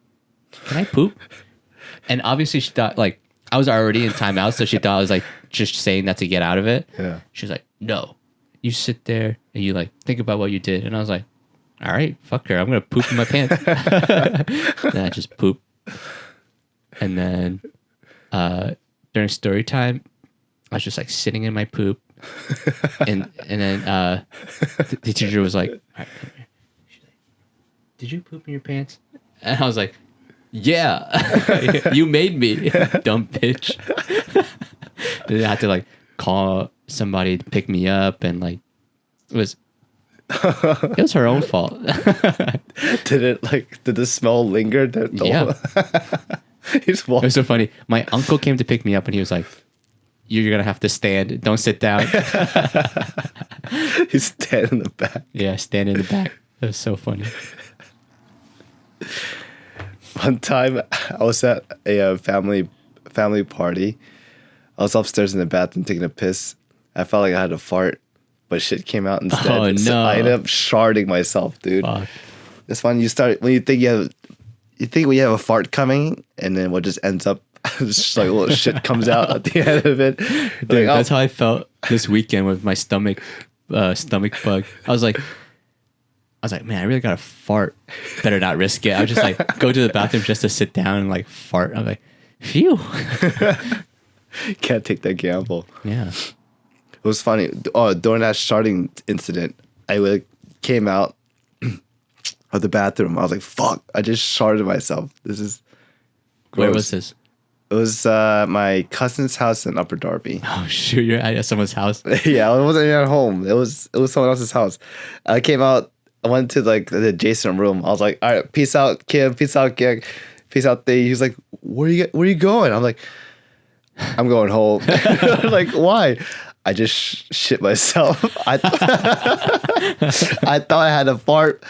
poop?" And obviously she thought like I was already in timeout, so she thought I was like just saying that to get out of it. Yeah. She was like, "No, you sit there and you like think about what you did." And I was like, "All right, fuck her. I'm gonna poop in my pants." Then I just poop. And then during story time, I was just like sitting in my poop, and then the teacher was like, "All right, come here." She's like, "Did you poop in your pants?" And I was like, "Yeah, you made me, dumb bitch." Then I had to like call somebody to pick me up, and like it was her own fault. Did the smell linger? Yeah. It was so funny. My uncle came to pick me up and he was like, "You're gonna have to stand. Don't sit down." He's standing in the back. Yeah, stand in the back. It was so funny. One time, I was at a family party. I was upstairs in the bathroom taking a piss. I felt like I had a fart, but shit came out instead. Oh, no. So I ended up sharding myself, dude. Fuck. It's fun. You think when you have a fart coming, and then what just ends up, just like a little shit comes out at the end of it. Dude, Like, that's how I felt this weekend with my stomach bug. I was like, man, I really got to fart. Better not risk it. I would just like go to the bathroom just to sit down and like fart. I'm like, phew. Can't take that gamble. Yeah. It was funny. Oh, during that sharding incident, I came out of the bathroom. I was like, fuck, I just sharded myself. This is gross. Where was this? It was my cousin's house in Upper Darby. Oh, shoot, you're at someone's house. Yeah, I wasn't even at home. It was someone else's house. I came out. I went to like the adjacent room. I was like, all right, peace out, Kim. Peace out, Gig. Peace out, Thee. He was like, where are you going? I'm like, I'm going home. Like, why? I just shit myself. I thought I had a fart,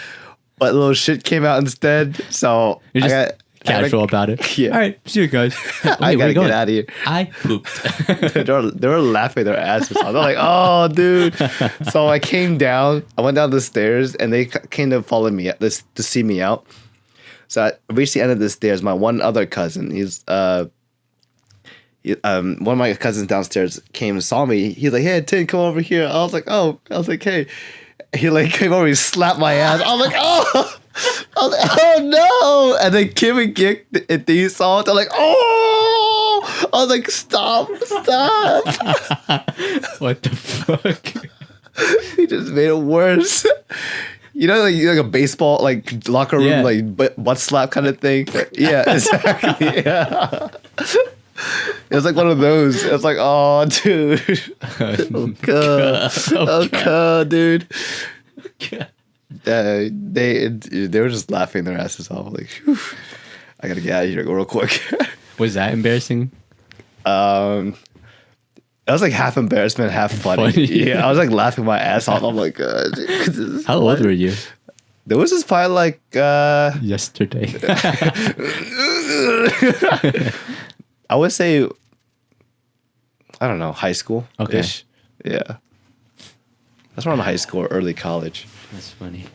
but a little shit came out instead. So You're just casual about it. Yeah. All right, see you guys. I gotta get out of here. I pooped. they were laughing their asses off. They're like, "Oh, dude!" So I came down. I went down the stairs, and they came to follow me to see me out. So I reached the end of the stairs. My one other cousin, one of my cousins downstairs came and saw me. He's like, "Hey, Tin, come over here." I was like, "Hey." He like came over, he slapped my ass. I was like, "Oh." I was like, "Oh no!" And then Kim and Gik, and they saw it. They're like, "Oh!" I was like, "Stop!" What the fuck? He just made it worse. You know, like a baseball, like locker room, like butt slap kind of thing. Yeah, exactly. Yeah. It was like one of those. It was like, "Oh, dude." Okay, dude. They were just laughing their asses off. Like, whew, I gotta get out of here real quick. Was that embarrassing I was like half embarrassment, half funny. Funny. Yeah, I was like laughing my ass off. I'm like, How old were you? There was this probably like Yesterday. I would say, I don't know, high school. Okay. Yeah. That's around high school or early college. That's funny.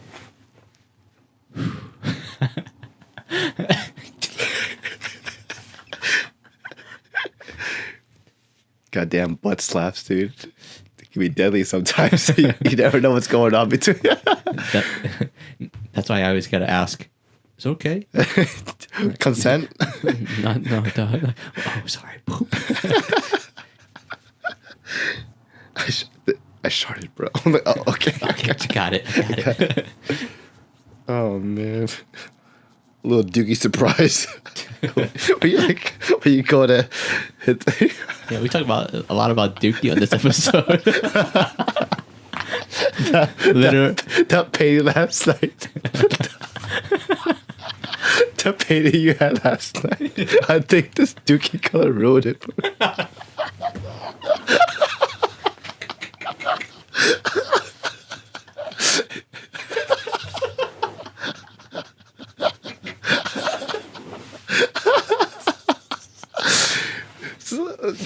Goddamn butt slaps, dude. They can be deadly sometimes. You never know what's going on between. That's why I always gotta ask. It's okay. Consent. No. Oh, sorry. I sharted, bro. I'm like, oh, okay. Got it. Oh man. A little dookie surprise. when you go to hit Yeah, we talk about a lot about Dookie on this episode. that painting last night. That painting you had last night. I think this dookie color ruined it for me.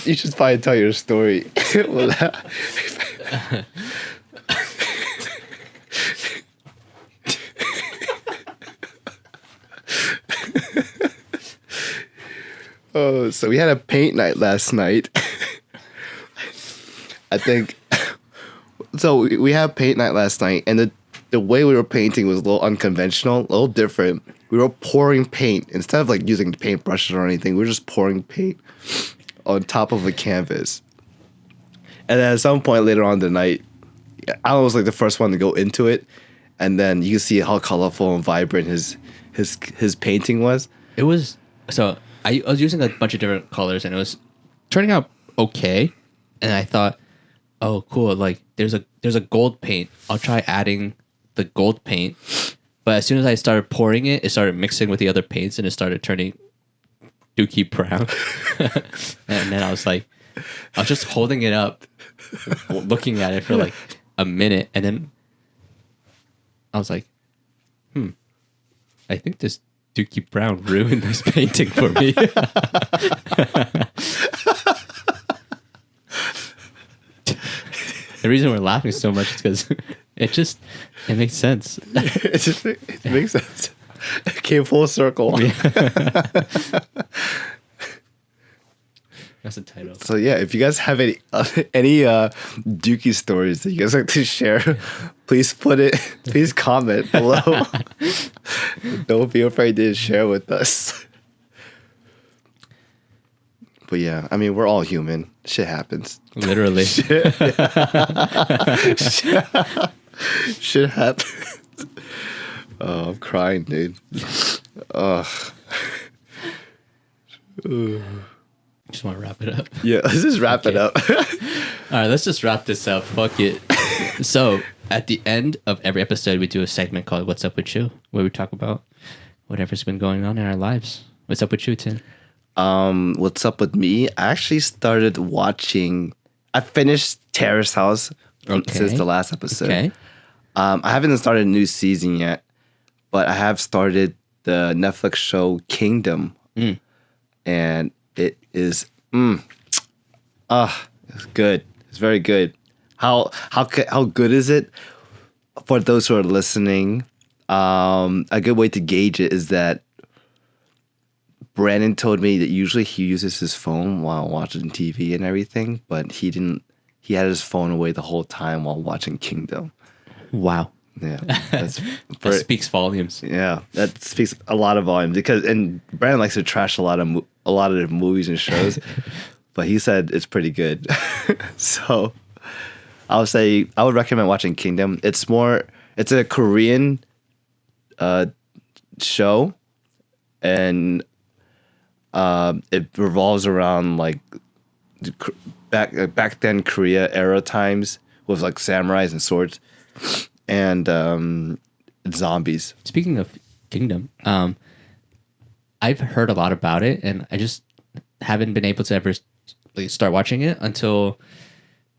You should probably tell your story. Oh, so we had a paint night last night. I think. So we had paint night last night, and the way we were painting was a little unconventional, a little different. We were pouring paint instead of like using paintbrushes or anything. We were just pouring paint on top of a canvas. And then at some point later on in the night, Alan was like the first one to go into it, and then you can see how colorful and vibrant his painting was. It was so I was using a bunch of different colors and it was turning out okay. And I thought, oh cool, like there's a gold paint. I'll try adding the gold paint. But as soon as I started pouring it, it started mixing with the other paints and it started turning dookie brown. And then I was just holding it up, looking at it for like a minute, and then I was like, I think this dookie brown ruined this painting for me. The reason we're laughing so much is because it makes sense. It makes sense. It came full circle. Yeah. That's the title. So yeah, if you guys have any dookie stories that you guys like to share, please comment below. Don't be afraid to share with us. But yeah, I mean, we're all human. Shit happens. Literally. Shit happens. Oh, I'm crying, dude. Ugh. Just want to wrap it up. Yeah, let's just wrap it up. All right, let's just wrap this up. Fuck it. So, at the end of every episode, we do a segment called What's Up With You, where we talk about whatever's been going on in our lives. What's up with you, Tim? What's up with me? I actually started watching. I finished Terrace House since the last episode. Okay. I haven't started a new season yet, but I have started the Netflix show Kingdom, and it is it's good. It's very good. How good is it? For those who are listening, a good way to gauge it is that Brandon told me that usually he uses his phone while watching TV and everything, but he didn't. He had his phone away the whole time while watching Kingdom. Wow. Yeah, That speaks volumes. Yeah, that speaks a lot of volume and Brandon likes to trash a lot of the movies and shows, but he said it's pretty good. So I would recommend watching Kingdom. It's a Korean show, and it revolves around like back then Korea era times with like samurais and swords and zombies. Speaking of Kingdom, I've heard a lot about it, and I just haven't been able to ever like start watching it until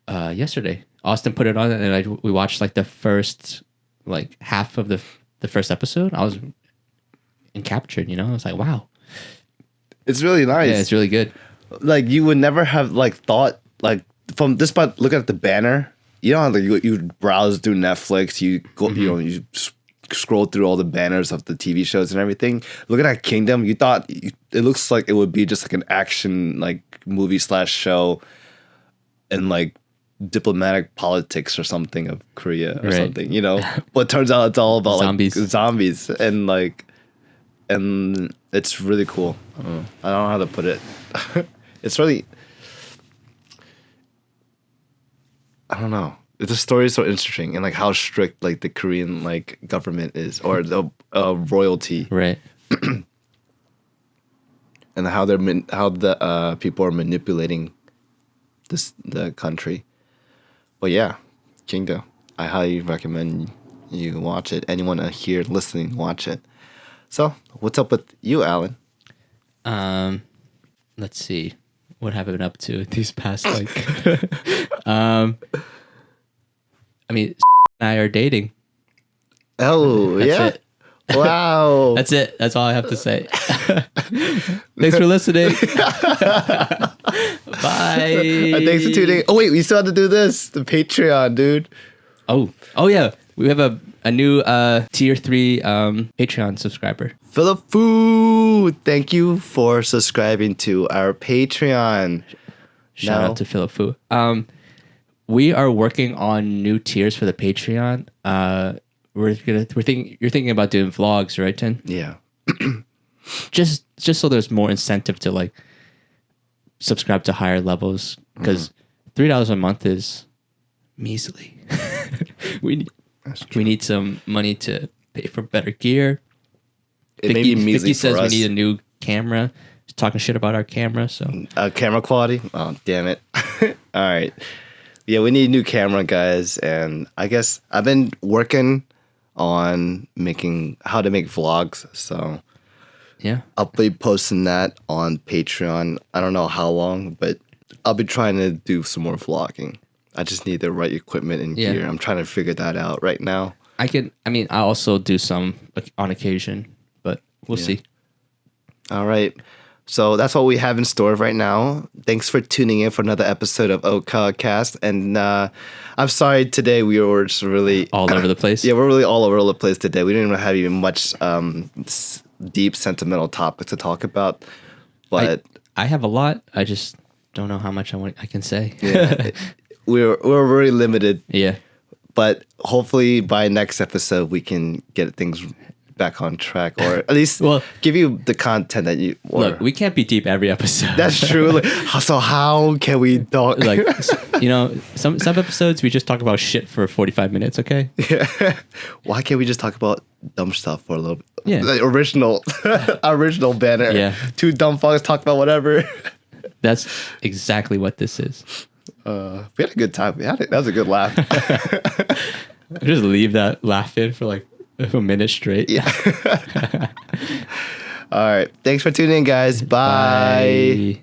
yesterday. Austin put it on, and we watched like the first like half of the first episode. I was encaptured, I was like, wow, It's really nice. yeah, it's really good. Like you would never have like thought like from this, but looking at the banner, you know how like you browse through Netflix, you go, you scroll through all the banners of the TV shows and everything. Looking at Kingdom, you thought it looks like it would be just like an action like movie / show, and like diplomatic politics or something of Korea or something, But it turns out it's all about Zombies. like zombies and it's really cool. I don't know how to put it. It's really, I don't know. The story is so interesting, and like how strict like the Korean like government is, or the royalty, Right. and how the people are manipulating the country. But yeah, Kingdom. I highly recommend you watch it. Anyone here listening, watch it. So, what's up with you, Alan? Let's see. What have I been up to these past like I mean, and I are dating. Oh, That's yeah. it. Wow. That's it. That's all I have to say. Thanks for listening. Bye. Thanks for tuning. Oh wait, we still have to do this. The Patreon, dude. Oh yeah. We have a new tier 3 Patreon subscriber. Philip Fu, thank you for subscribing to our Patreon. Shout Now- out to Philip Fu. We are working on new tiers for the Patreon. You're thinking about doing vlogs, right, Tin? Yeah. Just so there's more incentive to like subscribe to higher levels, because $3 a month is measly. we need some money to pay for better gear. It may be measly Vicky says for we us. need a new camera. She's talking shit about our camera, so Camera quality? Oh, damn it. All right. Yeah, we need a new camera, guys. And I guess I've been working on how to make vlogs. So yeah. I'll be posting that on Patreon. I don't know how long, but I'll be trying to do some more vlogging. I just need the right equipment and Yeah. gear. I'm trying to figure that out right now. I also do some on occasion, but we'll see. All right. So that's what we have in store right now. Thanks for tuning in for another episode of Cast. And I'm sorry today we were just really All over the place. Yeah, we're really all over the place today. We didn't even have even much deep sentimental topics to talk about. But I have a lot. I just don't know how much I can say. yeah, we're very limited. Yeah. But hopefully by next episode we can get things back on track, or at least give you the content that you Look, we can't be deep every episode. That's true. Like, so how can we talk? Like, some episodes we just talk about shit for 45 minutes, okay? Yeah. Why can't we just talk about dumb stuff for a little bit? Yeah. The original banner. Yeah. Two dumb fucks talk about whatever. That's exactly what this is. We had a good time. That was a good laugh. Just leave that laugh in for like a minute straight. Yeah. All right. Thanks for tuning in, guys. Bye. Bye.